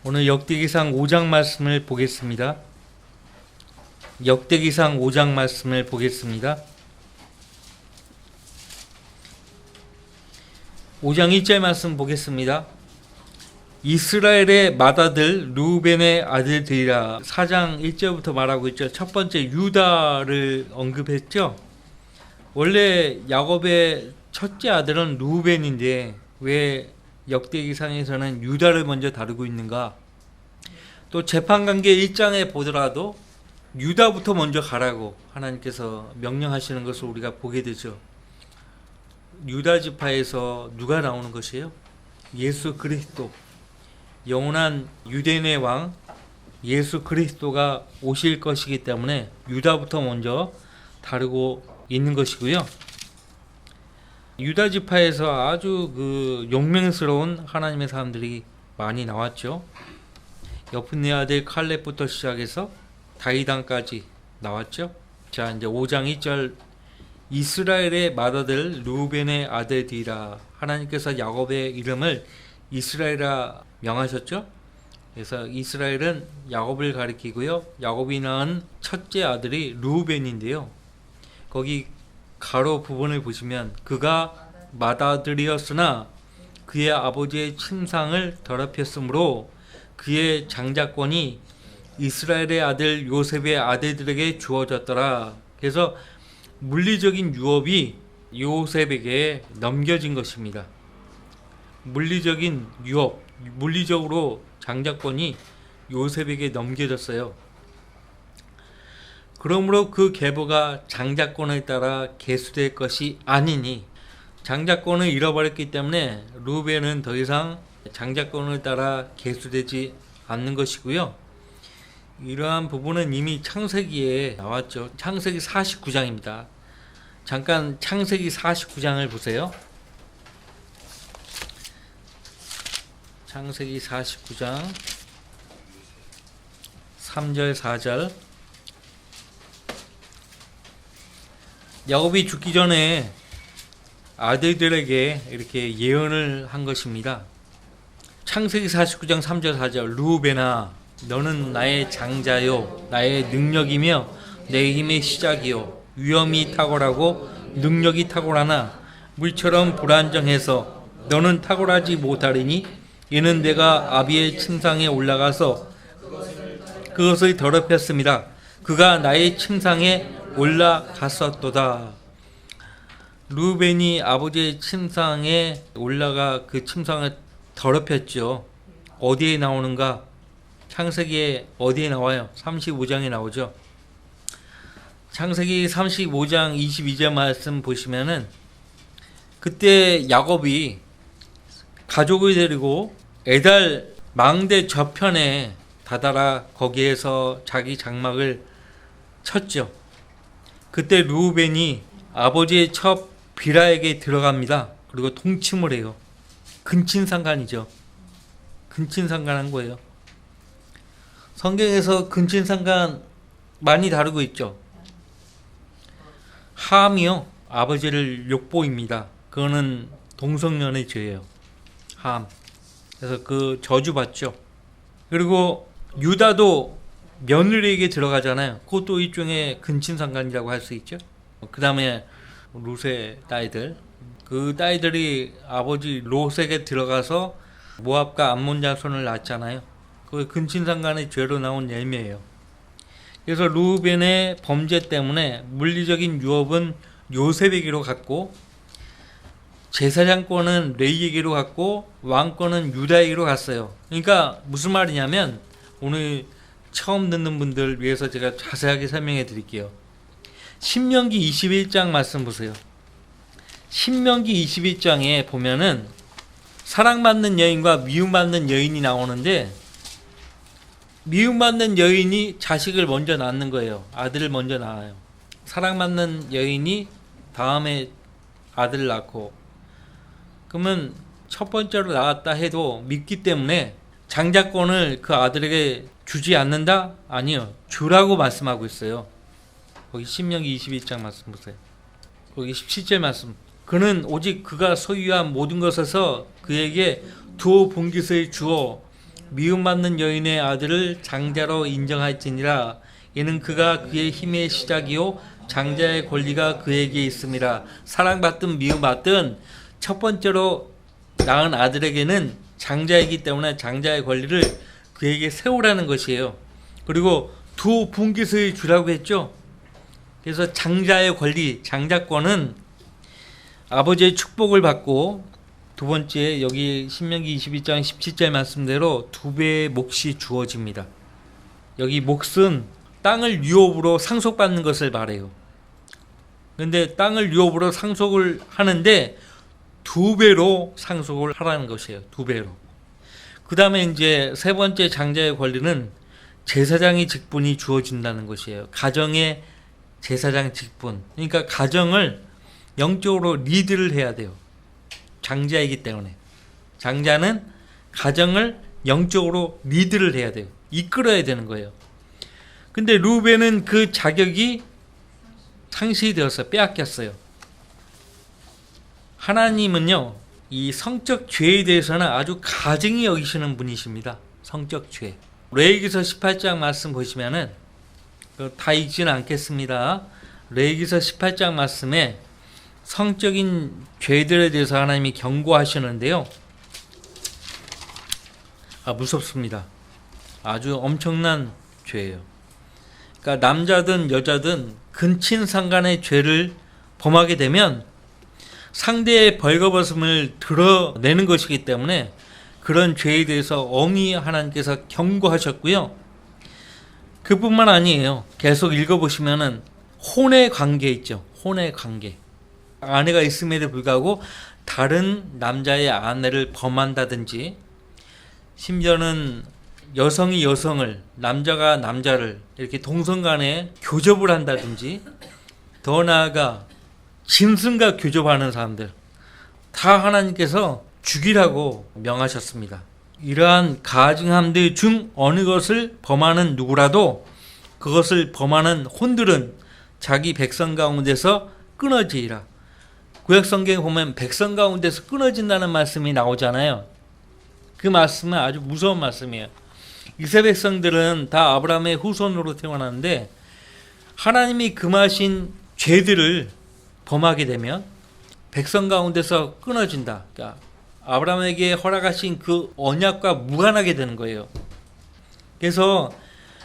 오늘 역대기상 5장 말씀을 보겠습니다. 역대기상 5장 말씀을 보겠습니다. 5장 1절 말씀 보겠습니다. 이스라엘의 맏아들 루벤의 아들들이라. 4장 1절부터 말하고 있죠. 첫 번째 유다를 언급했죠. 원래 야곱의 첫째 아들은 루벤인데 왜 역대기상에서는 유다를 먼저 다루고 있는가? 또 재판관계 1장에 보더라도 유다부터 먼저 가라고 하나님께서 명령하시는 것을 우리가 보게 되죠. 유다 지파에서 누가 나오는 것이에요? 예수 그리스도, 영원한 유대인의 왕 예수 그리스도가 오실 것이기 때문에 유다부터 먼저 다루고 있는 것이고요. 유다 지파에서 아주 용맹스러운 하나님의 사람들이 많이 나왔죠. 여푼네 아들 칼렙부터 시작해서 다윗왕까지 나왔죠. 자, 이제 5장 2절 이스라엘의 맏아들 루벤의 아들들이라. 하나님께서 야곱의 이름을 이스라엘이라 명하셨죠. 그래서 이스라엘은 야곱을 가리키고요. 야곱이 낳은 첫째 아들이 루벤인데요. 거기 가로 부분을 보시면 그가 맏아들이었으나 그의 아버지의 침상을 더럽혔으므로 그의 장자권이 이스라엘의 아들 요셉의 아들들에게 주어졌더라. 그래서 물리적인 유업이 요셉에게 넘겨진 것입니다. 물리적인 유업, 물리적으로 장자권이 요셉에게 넘겨졌어요. 그러므로 그 계보가 장자권에 따라 계수될 것이 아니니, 장자권을 잃어버렸기 때문에 루벤은 더 이상 장자권을 따라 계수되지 않는 것이고요. 이러한 부분은 이미 창세기에 나왔죠. 창세기 49장입니다. 잠깐 창세기 49장을 보세요. 창세기 49장 3절 4절. 야곱이 죽기 전에 아들들에게 이렇게 예언을 한 것입니다. 창세기 49장 3절 4절. 루벤아, 너는 나의 장자요 나의 능력이며 내 힘의 시작이요 위엄이 탁월하고 능력이 탁월하나 물처럼 불안정해서 너는 탁월하지 못하리니 이는 내가 아비의 침상에 올라가서 그것을 더럽혔습니다. 그가 나의 침상에 올라갔었도다. 루벤이 아버지의 침상에 올라가 그 침상을 더럽혔죠. 어디에 나오는가? 창세기에 어디에 나와요? 35장에 나오죠. 창세기 35장 22절 말씀 보시면은 그때 야곱이 가족을 데리고 에달 망대 저편에 다다라 거기에서 자기 장막을 쳤죠. 그때 루벤이 아버지의 첩 비라에게 들어갑니다. 그리고 통침을 해요. 근친상간이죠. 근친상간한 거예요. 성경에서 근친상간 많이 다루고 있죠. 함이요, 아버지를 욕보입니다. 그거는 동성연의 죄예요. 함. 그래서 그 저주 받죠. 그리고 유다도 며느리에게 들어가잖아요. 그것도 일종의 근친상간이라고 할 수 있죠. 그 다음에 룻의 딸들, 그 딸들이 아버지 롯에게 들어가서 모압과 암몬 자손을 낳았잖아요. 그 근친상간의 죄로 나온 열매예요. 그래서 루벤의 범죄 때문에 물리적인 유업은 요셉에게로 갔고, 제사장권은 레위에게로 갔고, 왕권은 유다에게로 갔어요. 그러니까 무슨 말이냐면, 오늘 처음 듣는 분들 위해서 제가 자세하게 설명해 드릴게요. 신명기 21장 말씀 보세요. 신명기 21장에 보면은 사랑받는 여인과 미움받는 여인이 나오는데, 미움받는 여인이 자식을 먼저 낳는 거예요. 아들을 먼저 낳아요. 사랑받는 여인이 다음에 아들을 낳고, 그러면 첫 번째로 낳았다 해도 믿기 때문에 장자권을 그 아들에게 주지 않는다? 아니요. 주라고 말씀하고 있어요. 거기 신명기 22장 말씀 보세요. 거기 17절 말씀. 그는 오직 그가 소유한 모든 것에서 그에게 두 봉깃을 주어 미움받는 여인의 아들을 장자로 인정할지니라. 이는 그가 그의 힘의 시작이요 장자의 권리가 그에게 있음이라. 사랑받든 미움받든 첫 번째로 낳은 아들에게는 장자이기 때문에 장자의 권리를 그에게 세우라는 것이에요. 그리고 두 분깃을 주라고 했죠. 그래서 장자의 권리, 장자권은 아버지의 축복을 받고, 두 번째 여기 신명기 22장 17절 말씀대로 두 배의 몫이 주어집니다. 여기 몫은 땅을 유업으로 상속받는 것을 말해요. 근데 땅을 유업으로 상속을 하는데 두 배로 상속을 하라는 것이에요. 두 배로. 그 다음에 이제 세 번째 장자의 권리는 제사장의 직분이 주어진다는 것이에요. 가정의 제사장 직분. 그러니까 가정을 영적으로 리드를 해야 돼요. 장자이기 때문에. 장자는 가정을 영적으로 리드를 해야 돼요. 이끌어야 되는 거예요. 근데 루벤은 그 자격이 상실이 되었어요. 빼앗겼어요. 하나님은요, 이 성적 죄에 대해서는 아주 가증히 여기시는 분이십니다. 성적 죄. 레위기서 18장 말씀 보시면은 다 읽지는 않겠습니다. 레위기서 18장 말씀에 성적인 죄들에 대해서 하나님이 경고하시는데요. 무섭습니다. 아주 엄청난 죄예요. 그러니까 남자든 여자든 근친상간의 죄를 범하게 되면 상대의 벌거벗음을 드러내는 것이기 때문에 그런 죄에 대해서 엄히 하나님께서 경고하셨고요. 그뿐만 아니에요. 계속 읽어보시면은 혼의 관계 있죠. 혼의 관계. 아내가 있음에도 불구하고 다른 남자의 아내를 범한다든지, 심지어는 여성이 여성을, 남자가 남자를 이렇게 동성간에 교접을 한다든지, 더 나아가 짐승과 교접하는 사람들 다 하나님께서 죽이라고 명하셨습니다. 이러한 가증함들 중 어느 것을 범하는 누구라도 그것을 범하는 혼들은 자기 백성 가운데서 끊어지리라. 구약성경에 보면 백성 가운데서 끊어진다는 말씀이 나오잖아요. 그 말씀은 아주 무서운 말씀이에요. 이스라엘 백성들은 다 아브라함의 후손으로 태어났는데 하나님이 금하신 죄들을 범하게 되면 백성 가운데서 끊어진다. 그러니까 아브라함에게 허락하신 그 언약과 무관하게 되는 거예요. 그래서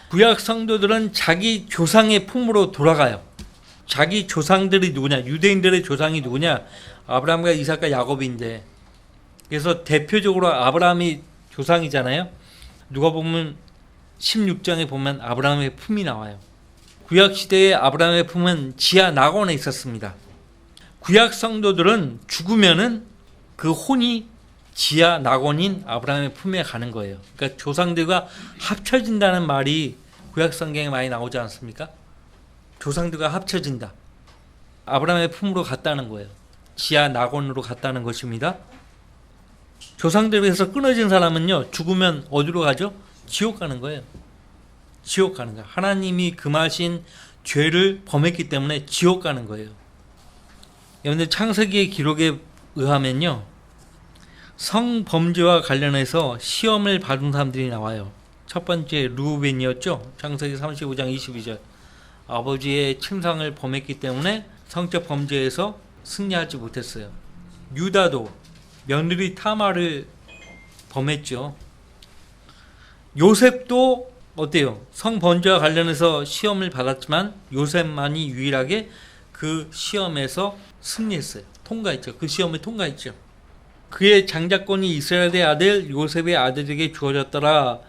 구약 성도들은 자기 조상의 품으로 돌아가요. 자기 조상들이 누구냐? 유대인들의 조상이 누구냐? 아브라함과 이삭과 야곱인데, 그래서 대표적으로 아브라함이 조상이잖아요. 누가 보면 16장에 보면 아브라함의 품이 나와요. 구약 시대에 아브라함의 품은 지하 낙원에 있었습니다. 구약 성도들은 죽으면은 그 혼이 지하 낙원인 아브라함의 품에 가는 거예요. 그러니까 조상들과 합쳐진다는 말이 구약 성경에 많이 나오지 않습니까? 조상들과 합쳐진다. 아브라함의 품으로 갔다는 거예요. 지하 낙원으로 갔다는 것입니다. 조상들에서 끊어진 사람은요, 죽으면 어디로 가죠? 지옥 가는 거예요. 지옥 가는 거예요. 하나님이 금하신 죄를 범했기 때문에 지옥 가는 거예요. 여러분들 창세기의 기록에 의하면요, 성범죄와 관련해서 시험을 받은 사람들이 나와요. 첫 번째 르우벤이었죠. 창세기 35장 22절. 아버지의 침상을 범했기 때문에 성적 범죄에서 승리하지 못했어요. 유다도 며느리 타마를 범했죠. 요셉도 어때요? 성범죄와 관련해서 시험을 받았지만 요셉만이 유일하게 그 시험에서 승리했어요. 통과했죠. 그 시험을 통과했죠. 그의 장자권이 이스라엘의 아들 요셉의 아들에게 주어졌더라.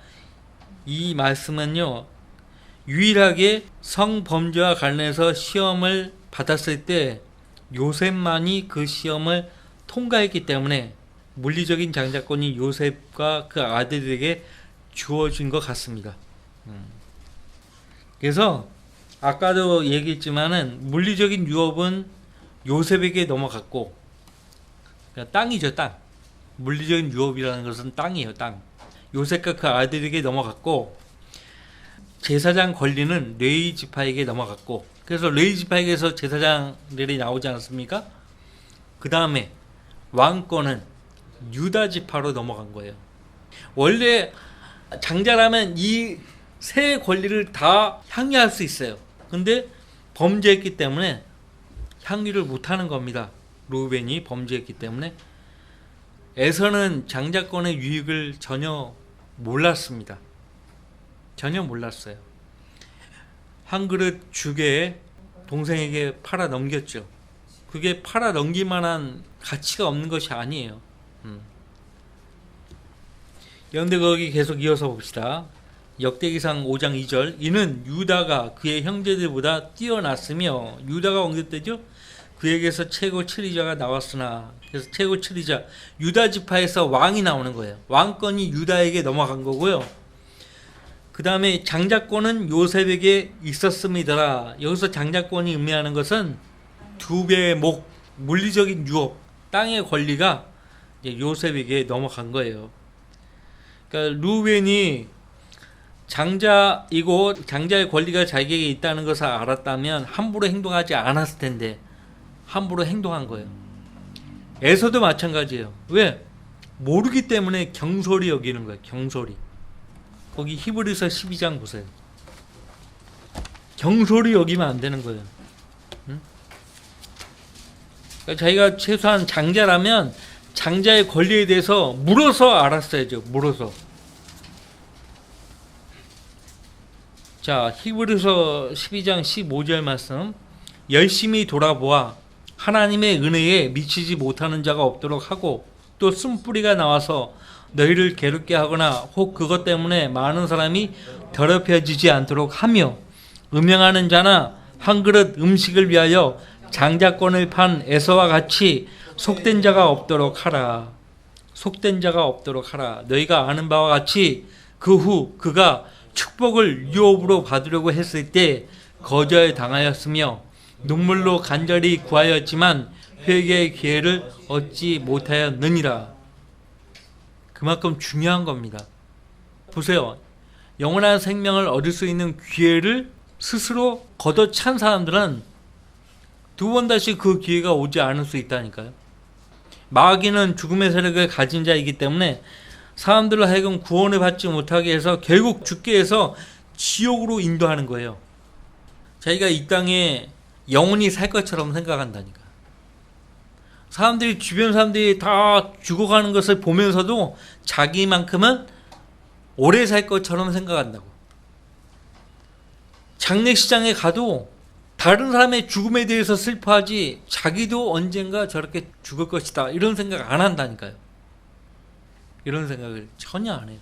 이 말씀은요, 유일하게 성범죄와 관련해서 시험을 받았을 때 요셉만이 그 시험을 통과했기 때문에 물리적인 장자권이 요셉과 그 아들에게 주어진 것 같습니다. 그래서 아까도 얘기했지만은 물리적인 유업은 요셉에게 넘어갔고, 그러니까 땅이죠, 땅. 물리적인 유업이라는 것은 땅이에요, 땅. 요셉과 그 아들에게 넘어갔고, 제사장 권리는 레위 지파에게 넘어갔고, 그래서 레위 지파에게서 제사장들이 나오지 않습니까? 그 다음에 왕권은 유다 지파로 넘어간 거예요. 원래 장자라면 이 세 권리를 다 향유할 수 있어요. 근데 범죄했기 때문에 향유를 못하는 겁니다. 루벤이 범죄했기 때문에. 에서는 장자권의 유익을 전혀 몰랐습니다. 전혀 몰랐어요. 한 그릇 죽에 동생에게 팔아 넘겼죠. 그게 팔아 넘길 만한 가치가 없는 것이 아니에요. 그런데 거기 계속 이어서 봅시다. 역대기상 5장 2절. 이는 유다가 그의 형제들보다 뛰어났으며, 유다가 언급되죠. 그에게서 최고 7위자가 나왔으나, 그래서 최고 7위자 유다 지파에서 왕이 나오는 거예요. 왕권이 유다에게 넘어간 거고요. 그 다음에 장자권은 요셉에게 있었음이더라. 여기서 장자권이 의미하는 것은 두 배의 목, 물리적인 유업, 땅의 권리가 이제 요셉에게 넘어간 거예요. 그러니까 루벤이 장자이고 장자의 권리가 자기에게 있다는 것을 알았다면 함부로 행동하지 않았을 텐데 함부로 행동한 거예요. 에서도 마찬가지예요. 왜? 모르기 때문에 경솔히 여기는 거예요. 경솔히. 거기 히브리서 12장 보세요. 경솔히 여기면 안 되는 거예요. 응? 그러니까 자기가 최소한 장자라면 장자의 권리에 대해서 물어서 알았어야죠. 물어서. 자, 히브리서 12장 15절 말씀. 열심히 돌아보아 하나님의 은혜에 미치지 못하는 자가 없도록 하고, 또 쓴뿌리가 나와서 너희를 괴롭게 하거나 혹 그것 때문에 많은 사람이 더럽혀지지 않도록 하며, 음행하는 자나 한 그릇 음식을 위하여 장자권을 판 에서와 같이 속된 자가 없도록 하라. 속된 자가 없도록 하라. 너희가 아는 바와 같이 그 후 그가 축복을 유업으로 받으려고 했을 때 거절당하였으며 눈물로 간절히 구하였지만 회개의 기회를 얻지 못하였느니라. 그만큼 중요한 겁니다. 보세요. 영원한 생명을 얻을 수 있는 기회를 스스로 걷어찬 사람들은 두 번 다시 그 기회가 오지 않을 수 있다니까요. 마귀는 죽음의 세력을 가진 자이기 때문에 사람들을 하여금 구원을 받지 못하게 해서 결국 죽게 해서 지옥으로 인도하는 거예요. 자기가 이 땅에 영원히 살 것처럼 생각한다니까. 사람들이, 주변 사람들이 다 죽어가는 것을 보면서도 자기만큼은 오래 살 것처럼 생각한다고. 장례식장에 가도 다른 사람의 죽음에 대해서 슬퍼하지 자기도 언젠가 저렇게 죽을 것이다 이런 생각 안 한다니까요. 이런 생각을 전혀 안 해요.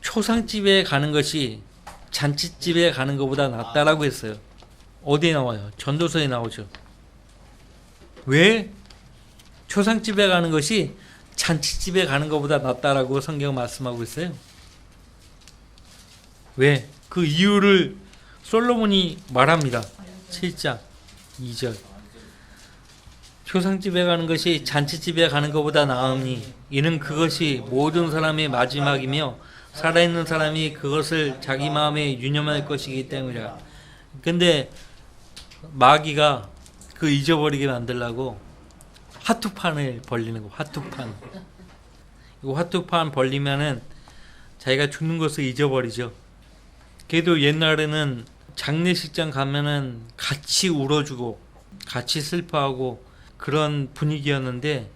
초상집에 가는 것이 잔치집에 가는 것보다 낫다라고 했어요. 어디에 나와요? 전도서에 나오죠. 왜 초상집에 가는 것이 잔치집에 가는 것보다 낫다라고 성경 말씀하고 있어요? 왜? 그 이유를 솔로몬이 말합니다. 7장 2절. 초상집에 가는 것이 잔치집에 가는 것보다 나으니 이는 그것이 모든 사람의 마지막이며 살아있는 사람이 그것을 자기 마음에 유념할 것이기 때문이라. 근데 마귀가 그 잊어버리게 만들려고 화투판을 벌리는 거. 화투판. 이거 화투판 벌리면은 자기가 죽는 것을 잊어버리죠. 그래도 옛날에는 장례식장 가면은 같이 울어주고 같이 슬퍼하고 그런 분위기였는데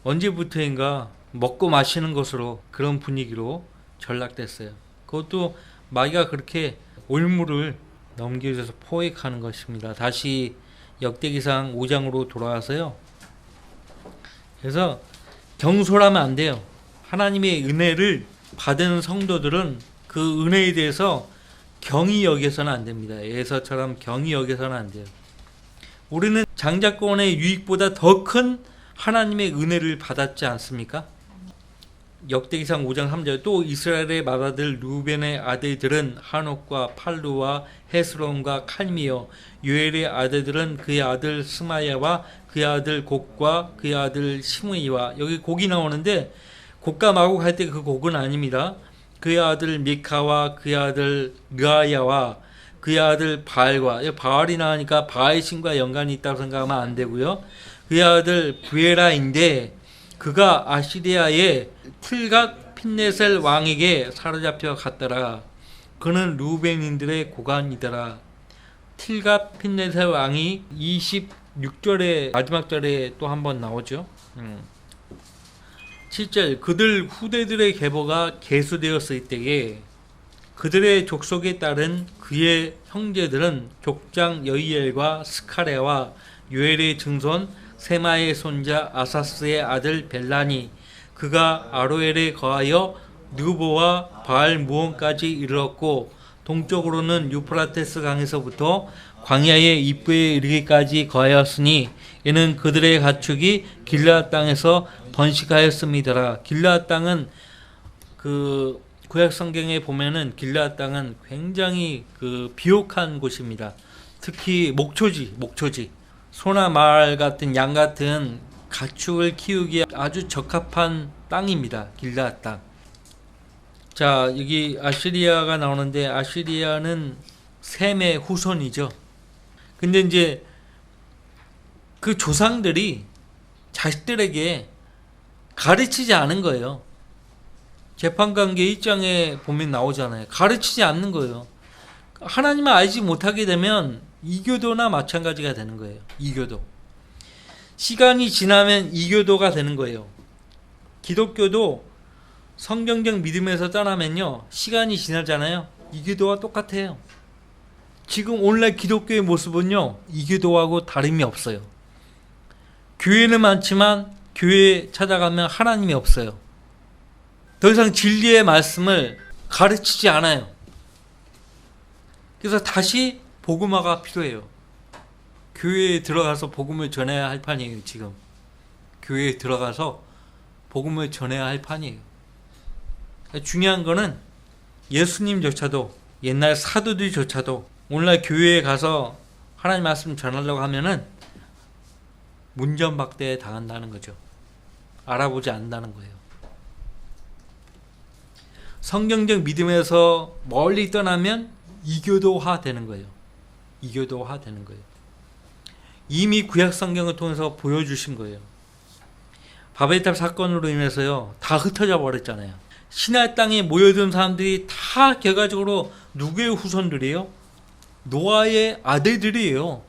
언제부터인가 먹고 마시는 것으로 그런 분위기로 전락됐어요. 그것도 마귀가 그렇게 올무를 넘겨줘서 포획하는 것입니다. 다시 역대기상 5장으로 돌아와서요. 그래서 경솔하면 안 돼요. 하나님의 은혜를 받은 성도들은 그 은혜에 대해서 경히 여겨서는 안 됩니다. 에서처럼 경히 여겨서는 안 돼요. 우리는 장자권의 유익보다 더 큰 하나님의 은혜를 받았지 않습니까? 역대기상 5장 3절. 또 이스라엘의 맏아들 루벤의 아들들은 한옥과 팔루와 헤스론과 칼미요, 요엘의 아들들은 그의 아들 스마야와 그의 아들 곡과 그의 아들 시므이와. 여기 곡이 나오는데 곡과 마곡 할 때 그 곡은 아닙니다. 그의 아들 미카와 그의 아들 르아야와 그의 아들 바알과. 바알이 나오니까 바알 신과 연관이 있다고 생각하면 안 되고요. 그의 아들 부에라인데 그가 아시리아의 틸갓 핀네셀 왕에게 사로잡혀 갔더라. 그는 루벤인들의 고관이더라. 틸갑 핀네셀 왕이 26절에 마지막 절에 또 한 번 나오죠. 7절 그들 후대들의 계보가 계수되었을 때에 그들의 족속에 따른 그의 형제들은 족장 여이엘과 스카레와 요엘의 증손 세마의 손자 아사스의 아들 벨라니 그가 아로엘에 거하여 느보와 바알 무온까지 이르렀고 동쪽으로는 유프라테스 강에서부터 광야의 입구에 이르기까지 거하였으니 이는 그들의 가축이 길르앗 땅에서 번식하였음이더라. 길르앗 땅은 그 구약 성경에 보면은 길르앗 땅은 굉장히 그 비옥한 곳입니다. 특히 목초지 소나 말 같은 양 같은 가축을 키우기에 아주 적합한 땅입니다. 길르앗 땅. 자, 여기 아시리아가 나오는데 아시리아는 셈의 후손이죠. 근데 이제 그 조상들이 자식들에게 가르치지 않은 거예요. 재판관계 1장에 보면 나오잖아요. 가르치지 않는 거예요. 하나님을 알지 못하게 되면 이교도나 마찬가지가 되는 거예요. 이교도. 시간이 지나면 이교도가 되는 거예요. 기독교도 성경적 믿음에서 떠나면요, 시간이 지나잖아요. 이교도와 똑같아요. 지금 오늘날 기독교의 모습은요, 이교도하고 다름이 없어요. 교회는 많지만 교회에 찾아가면 하나님이 없어요. 더 이상 진리의 말씀을 가르치지 않아요. 그래서 다시 복음화가 필요해요. 교회에 들어가서 복음을 전해야 할 판이에요. 지금 교회에 들어가서 복음을 전해야 할 판이에요. 중요한 거는 예수님조차도, 옛날 사도들조차도 오늘날 교회에 가서 하나님 말씀 전하려고 하면은 문전박대에 당한다는 거죠. 알아보지 않는다는 거예요. 성경적 믿음에서 멀리 떠나면 이교도화 되는 거예요. 이교도화 되는 거예요. 이미 구약 성경을 통해서 보여주신 거예요. 바벨탑 사건으로 인해서요, 다 흩어져 버렸잖아요. 신할 땅에 모여든 사람들이 다 결과적으로 누구의 후손들이에요? 노아의 아들들이에요.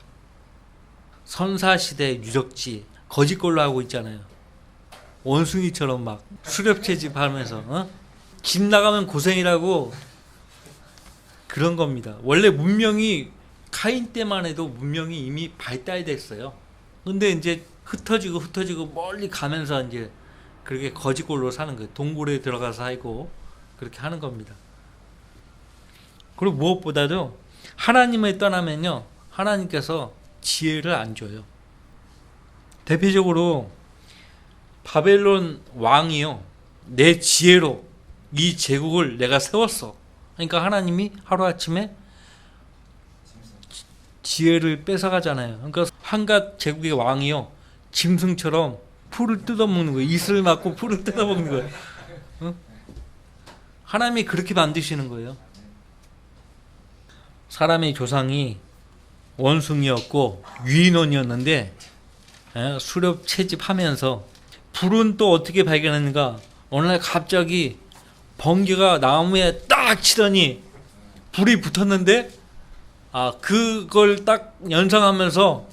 선사시대 유적지 거짓걸로 하고 있잖아요. 원숭이처럼 막 수렵채집 하면서 집 나가면 고생이라고 그런 겁니다. 원래 문명이 카인 때만 해도 문명이 이미 발달됐어요. 근데 이제 흩어지고 멀리 가면서 이제 그렇게 거짓골로 사는 거예요. 동굴에 들어가서 살고 그렇게 하는 겁니다. 그리고 무엇보다도 하나님을 떠나면요, 하나님께서 지혜를 안 줘요. 대표적으로 바벨론 왕이요, 내 지혜로 이 제국을 내가 세웠어. 그러니까 하나님이 하루아침에 지혜를 뺏어가잖아요. 그러니까 한갓 제국의 왕이요, 짐승처럼 풀을 뜯어먹는 거예요. 이슬을 맞고 풀을 뜯어먹는 거예요. 응? 하나님이 그렇게 만드시는 거예요. 사람의 조상이 원숭이였고 유인원이었는데 수렵 채집하면서 불은 또 어떻게 발견했는가? 어느 날 갑자기 번개가 나무에 딱 치더니 불이 붙었는데, 그걸 딱 연상하면서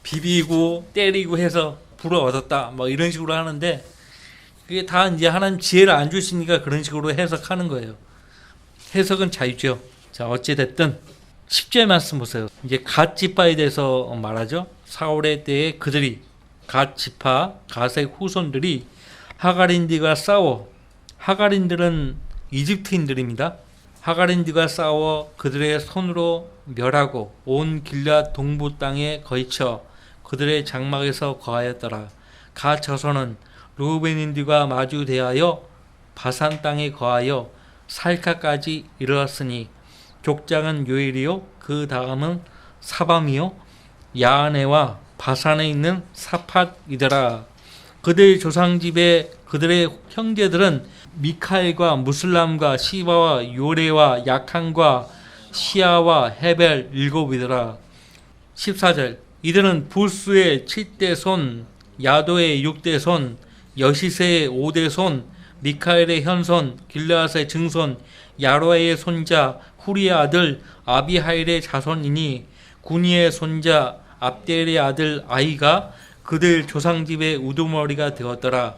비비고 때리고 해서 불을 얻었다, 뭐 이런 식으로 하는데, 그게 다 이제 하나님 지혜를 안 주시니까 그런 식으로 해석하는 거예요. 해석은 자유죠. 자, 어찌됐든 10절 말씀 보세요. 이제 갓 지파에 대해서 말하죠. 사울의 때에 그들이, 갓 지파 갓의 후손들이 하가린들과 싸워, 하가린들은 이집트인들입니다. 하가린들과 싸워 그들의 손으로 멸하고 온 길앗 동부 땅에 거쳐 그들의 장막에서 거하였더라. 갓 자손은 루벤인들과 마주 대하여 바산 땅에 거하여 살카까지 이르렀으니 족장은 요엘이요, 그 다음은 사밤이요, 야아네와 바산에 있는 사팟이더라. 그들의 조상집에 그들의 형제들은 미카엘과 무슬람과 시바와 요레와 야칸과 시아와 헤벨 7이더라. 14절 이들은 부스의 7대 손, 야도의 6대 손, 여시세의 5대 손, 미카엘의 현손 길르앗의 증손 야로의 손자 후리의 아들 아비하일의 자손이니 구니의 손자 압델의 아들 아이가 그들 조상집의 우두머리가 되었더라.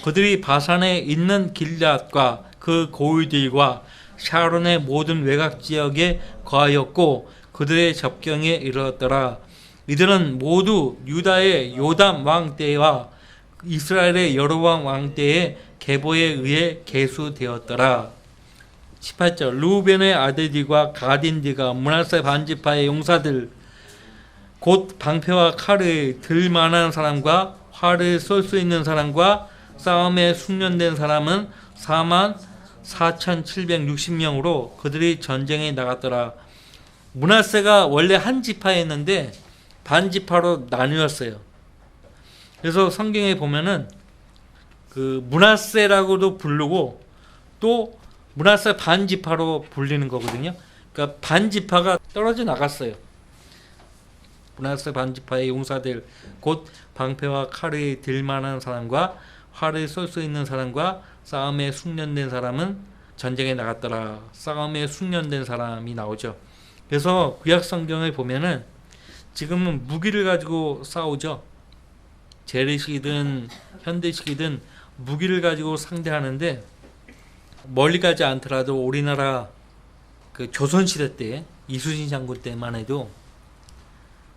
그들이 바산에 있는 길앗과 그 고을들과 샤론의 모든 외곽 지역에 거하였고 그들의 접경에 이르렀더라. 이들은 모두 유다의 요담 왕 때와 이스라엘의 여로보암 왕 때의 계보에 의해 계수되었더라. 18절 루벤의 아들들과 가딘들과 므낫세 반지파의 용사들 곧 방패와 칼을 들 만한 사람과 활을 쏠 수 있는 사람과 싸움에 숙련된 사람은 44,760명으로 그들이 전쟁에 나갔더라. 므낫세가 원래 한 지파였는데 반지파로 나뉘었어요. 그래서 성경에 보면은 그 므낫세라고도 부르고 또 므낫세 반지파로 불리는 거거든요. 그러니까 반지파가 떨어져 나갔어요. 므낫세 반지파의 용사들 곧 방패와 칼을 들 만한 사람과 활을 쏠 수 있는 사람과 싸움에 숙련된 사람은 전쟁에 나갔더라. 싸움에 숙련된 사람이 나오죠. 그래서 구약 성경을 보면은 지금은 무기를 가지고 싸우죠. 재래식이든 현대식이든 무기를 가지고 상대하는데 멀리 가지 않더라도 우리나라 그 조선시대 때 이순신 장군 때만 해도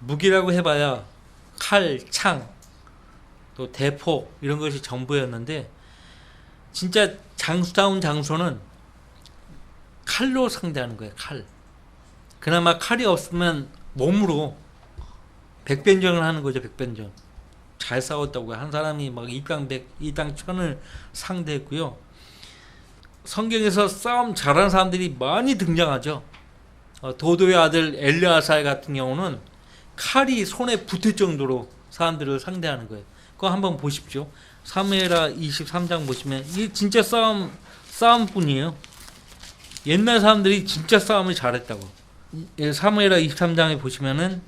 무기라고 해봐야 칼, 창, 또 대포 이런 것이 전부였는데 진짜 장수다운 장소는 칼로 상대하는 거예요. 칼. 그나마 칼이 없으면 몸으로 백변전을 하는 거죠. 백변전. 잘 싸웠다고요. 한 사람이 막 이당 천을 상대했고요. 성경에서 싸움 잘하는 사람들이 많이 등장하죠. 도도의 아들 엘르아살 같은 경우는 칼이 손에 붙을 정도로 사람들을 상대하는 거예요. 그거 한번 보십시오. 사무엘하 23장 보시면 이게 진짜 싸움뿐이에요. 옛날 사람들이 진짜 싸움을 잘했다고. 사무엘하 23장에 보시면은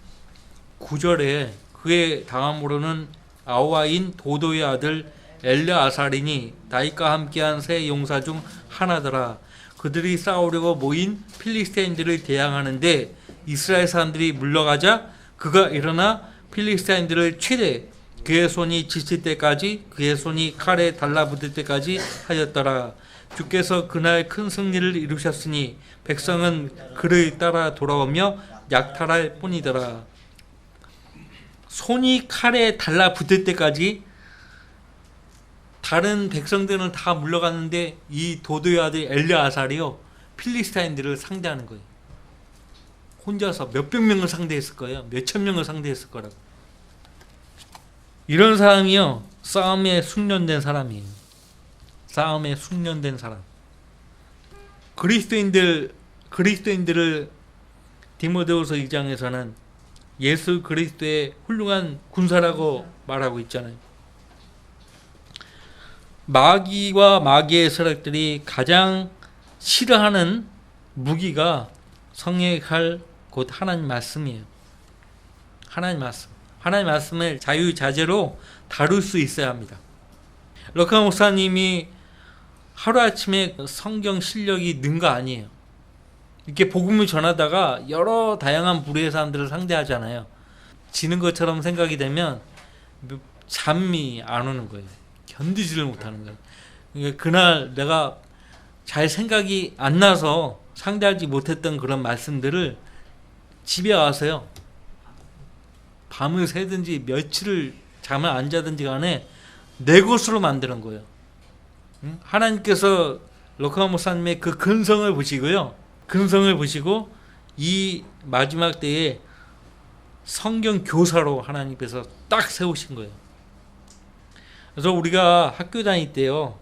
9절에 그의 다음으로는 아우아인 도도의 아들 엘르아살이니 다윗과 함께한 세 용사 중 하나더라. 그들이 싸우려고 모인 필리스테인들을 대항하는데 이스라엘 사람들이 물러가자 그가 일어나 필리스테인들을 치되 그의 손이 지칠 때까지 그의 손이 칼에 달라붙을 때까지 하였더라. 주께서 그날 큰 승리를 이루셨으니 백성은 그를 따라 돌아오며 약탈할 뿐이더라. 손이 칼에 달라붙을 때까지 다른 백성들은 다 물러갔는데 이 도도의 아들 엘르아살이요 필리스타인들을 상대하는 거예요. 혼자서 몇백 명을 상대했을 거예요. 몇천 명을 상대했을 거라고. 이런 사람이요 싸움에 숙련된 사람이에요. 싸움에 숙련된 사람. 그리스도인들을 디모데후서 2장에서는 예수 그리스도의 훌륭한 군사라고 말하고 있잖아요. 마귀와 마귀의 세력들이 가장 싫어하는 무기가 성령의 칼 곧 하나님 말씀이에요. 하나님 말씀. 하나님 말씀을 자유자재로 다룰 수 있어야 합니다. 럭카 목사님이 하루아침에 성경 실력이 는 거 아니에요. 이렇게 복음을 전하다가 여러 다양한 부류의 사람들을 상대하잖아요. 지는 것처럼 생각이 되면 잠이 안 오는 거예요. 견디지를 못하는 거예요. 그러니까 그날 내가 잘 생각이 안 나서 상대하지 못했던 그런 말씀들을 집에 와서요. 밤을 새든지 며칠을 잠을 안 자든지 간에 내 것으로 만드는 거예요. 하나님께서 럭카 목사님의 그 근성을 보시고요. 근성을 보시고 이 마지막 때에 성경 교사로 하나님께서 딱 세우신 거예요. 그래서 우리가 학교 다닐 때요.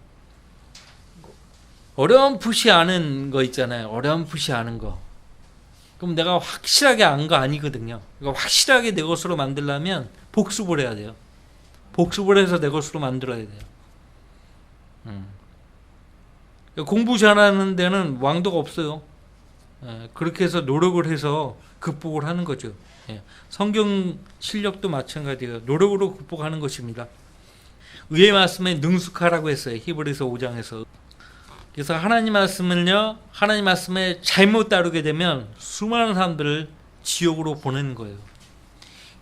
어렴풋이 아는 거 있잖아요. 어렴풋이 아는 거. 그럼 내가 확실하게 안 거 아니거든요. 그러니까 확실하게 내 것으로 만들려면 복습을 해야 돼요. 복습을 해서 내 것으로 만들어야 돼요. 공부 잘하는 데는 왕도가 없어요. 그렇게 해서 노력을 해서 극복을 하는 거죠. 성경 실력도 마찬가지예요. 노력으로 극복하는 것입니다. 의의 말씀에 능숙하라고 했어요. 히브리서 5장에서. 그래서 하나님 말씀을요, 하나님 말씀에 잘못 따르게 되면 수많은 사람들을 지옥으로 보내는 거예요.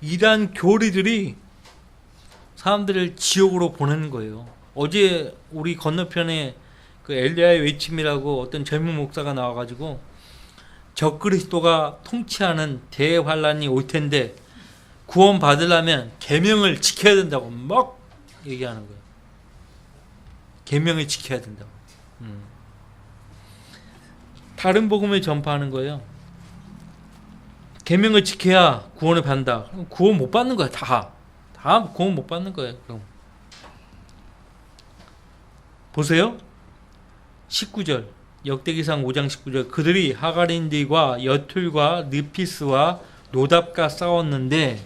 이러한 교리들이 사람들을 지옥으로 보내는 거예요. 어제 우리 건너편에 그 엘리야의 외침이라고 어떤 젊은 목사가 나와가지고 적그리스도가 통치하는 대환란이 올 텐데 구원 받으려면 계명을 지켜야 된다고 막 얘기하는 거예요. 계명을 지켜야 된다고. 다른 복음을 전파하는 거예요. 계명을 지켜야 구원을 받는다. 구원 못 받는 거야. 다 구원 못 받는 거예요. 그럼 보세요. 19절 역대기상 5장 19절 그들이 하가린들과 여툴과 느피스와 노답과 싸웠는데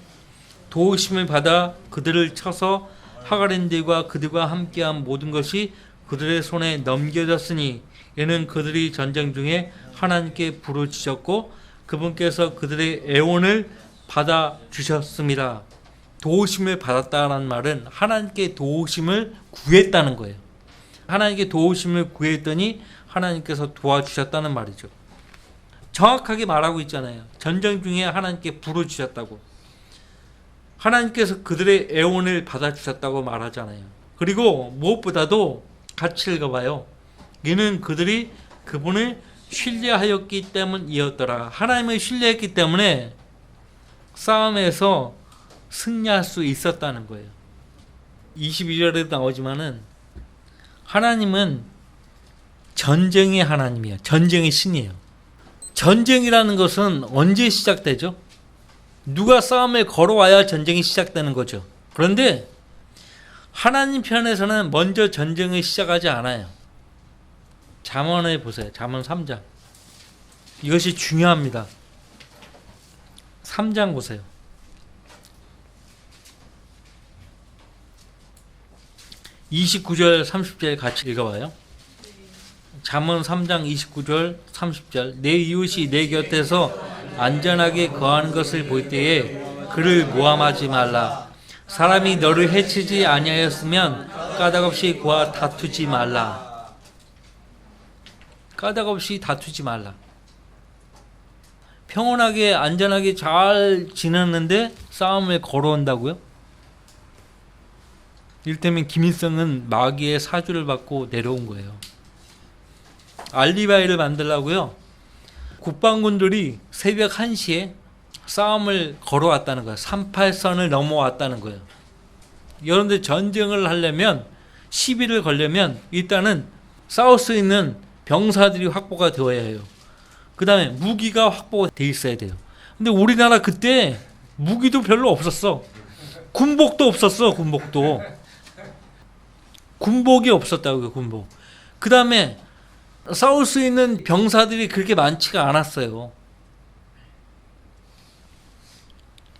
도우심을 받아 그들을 쳐서 하가린들과 그들과 함께한 모든 것이 그들의 손에 넘겨졌으니 이는 그들이 전쟁 중에 하나님께 부르짖었고 그분께서 그들의 애원을 받아 주셨습니다. 도우심을 받았다는 말은 하나님께 도우심을 구했다는 거예요. 하나님께 도우심을 구했더니 하나님께서 도와주셨다는 말이죠. 정확하게 말하고 있잖아요. 전쟁 중에 하나님께 부르짖었다고. 하나님께서 그들의 애원을 받아주셨다고 말하잖아요. 그리고 무엇보다도 같이 읽어봐요. 이는 그들이 그분을 신뢰하였기 때문이었더라. 하나님을 신뢰했기 때문에 싸움에서 승리할 수 있었다는 거예요. 22절에도 나오지만은 하나님은 전쟁의 하나님이에요. 전쟁의 신이에요. 전쟁이라는 것은 언제 시작되죠? 누가 싸움을 걸어와야 전쟁이 시작되는 거죠. 그런데 하나님 편에서는 먼저 전쟁을 시작하지 않아요. 잠언을 보세요. 잠언 3장. 이것이 중요합니다. 3장 보세요. 29절 30절 같이 읽어봐요. 잠언 3장 29절 30절 내 이웃이 내 곁에서 안전하게 거하는 것을 볼 때에 그를 모함하지 말라. 사람이 너를 해치지 아니하였으면 까닭없이 그와 다투지 말라. 까닭없이 다투지 말라. 평온하게 안전하게 잘 지냈는데 싸움을 걸어온다고요? 이를테면 김일성은 마귀의 사주를 받고 내려온 거예요. 알리바이를 만들려고요. 국방군들이 새벽 1시에 싸움을 걸어왔다는 거예요. 38선을 넘어왔다는 거예요. 여러분들 전쟁을 하려면 시비를 걸려면 일단은 싸울 수 있는 병사들이 확보가 되어야 해요. 그 다음에 무기가 확보가 돼 있어야 돼요. 근데 우리나라 그때 무기도 별로 없었어. 군복도 없었어. 군복이 없었다고요. 군복. 그 다음에 싸울 수 있는 병사들이 그렇게 많지가 않았어요.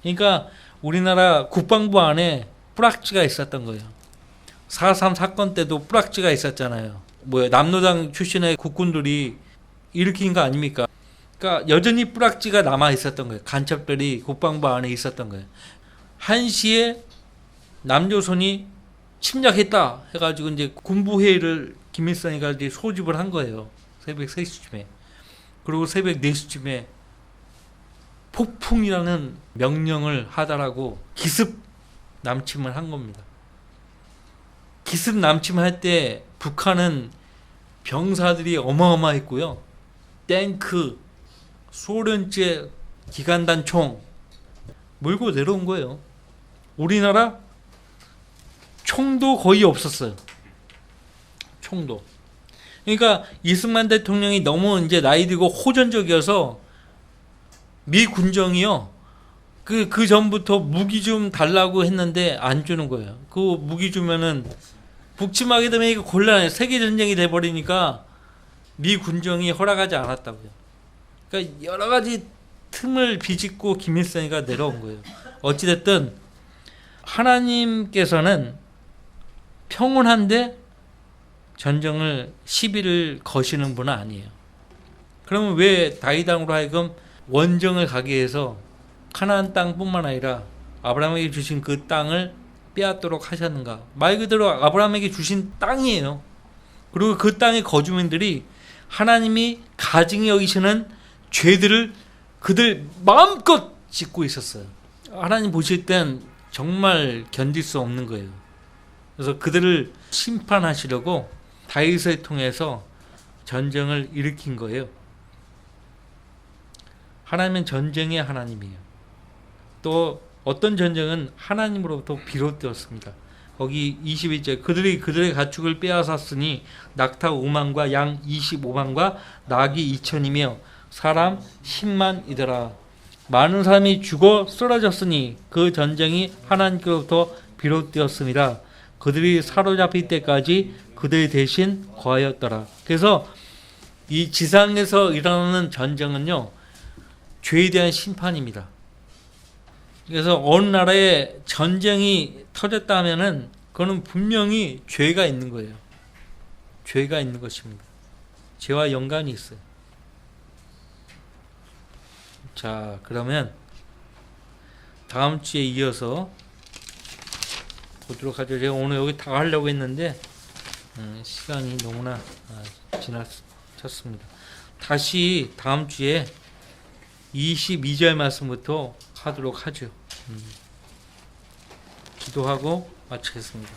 그러니까 우리나라 국방부 안에 뿌락지가 있었던 거예요. 4.3 사건 때도 뿌락지가 있었잖아요. 남로당 출신의 국군들이 일으킨 거 아닙니까? 그러니까 여전히 뿌락지가 남아 있었던 거예요. 간첩들이 국방부 안에 있었던 거예요. 1시에 남조선이 침략했다 해가지고 이제 군부회의를 김일성이가 이제 소집을 한 거예요. 새벽 3시쯤에. 그리고 새벽 4시쯤에 폭풍이라는 명령을 하다라고 기습 남침을 한 겁니다. 기습 남침할 때 북한은 병사들이 어마어마했고요. 탱크, 소련제 기관단 총 몰고 내려온 거예요. 우리나라 총도 거의 없었어요. 총도. 그러니까 이승만 대통령이 너무 이제 나이 들고 호전적이어서 미 군정이요. 그 전부터 무기 좀 달라고 했는데 안 주는 거예요. 그 무기 주면은 북침하게 되면 이거 곤란해. 세계 전쟁이 돼 버리니까 미 군정이 허락하지 않았다고요. 그러니까 여러 가지 틈을 비집고 김일성이가 내려온 거예요. 어찌 됐든 하나님께서는 평온한데 전쟁을 시비를 거시는 분은 아니에요. 그러면 왜 다윗왕으로 하여금 원정을 가게 해서 가나안 땅뿐만 아니라 아브라함에게 주신 그 땅을 빼앗도록 하셨는가? 말 그대로 아브라함에게 주신 땅이에요. 그리고 그 땅의 거주민들이 하나님이 가증히 여기시는 죄들을 그들 마음껏 짓고 있었어요. 하나님 보실 땐 정말 견딜 수 없는 거예요. 그래서 그들을 심판하시려고 다윗을 통해서 전쟁을 일으킨 거예요. 하나님은 전쟁의 하나님이에요. 또 어떤 전쟁은 하나님으로부터 비롯되었습니다. 거기 22절 그들이 그들의 가축을 빼앗았으니 낙타 5만과 양 25만과 낙이 2천이며 사람 10만이더라. 많은 사람이 죽어 쓰러졌으니 그 전쟁이 하나님께로부터 비롯되었습니다. 그들이 사로잡힐 때까지 그들 대신 거하였더라. 그래서 이 지상에서 일어나는 전쟁은요, 죄에 대한 심판입니다. 그래서 어느 나라에 전쟁이 터졌다 하면은 그거는 분명히 죄가 있는 거예요. 죄가 있는 것입니다. 죄와 연관이 있어요. 자, 그러면 다음 주에 이어서 보도록 하죠. 제가 오늘 여기 다 하려고 했는데 시간이 너무나 지나쳤습니다. 다시 다음 주에 22절 말씀부터 하도록 하죠. 기도하고 마치겠습니다.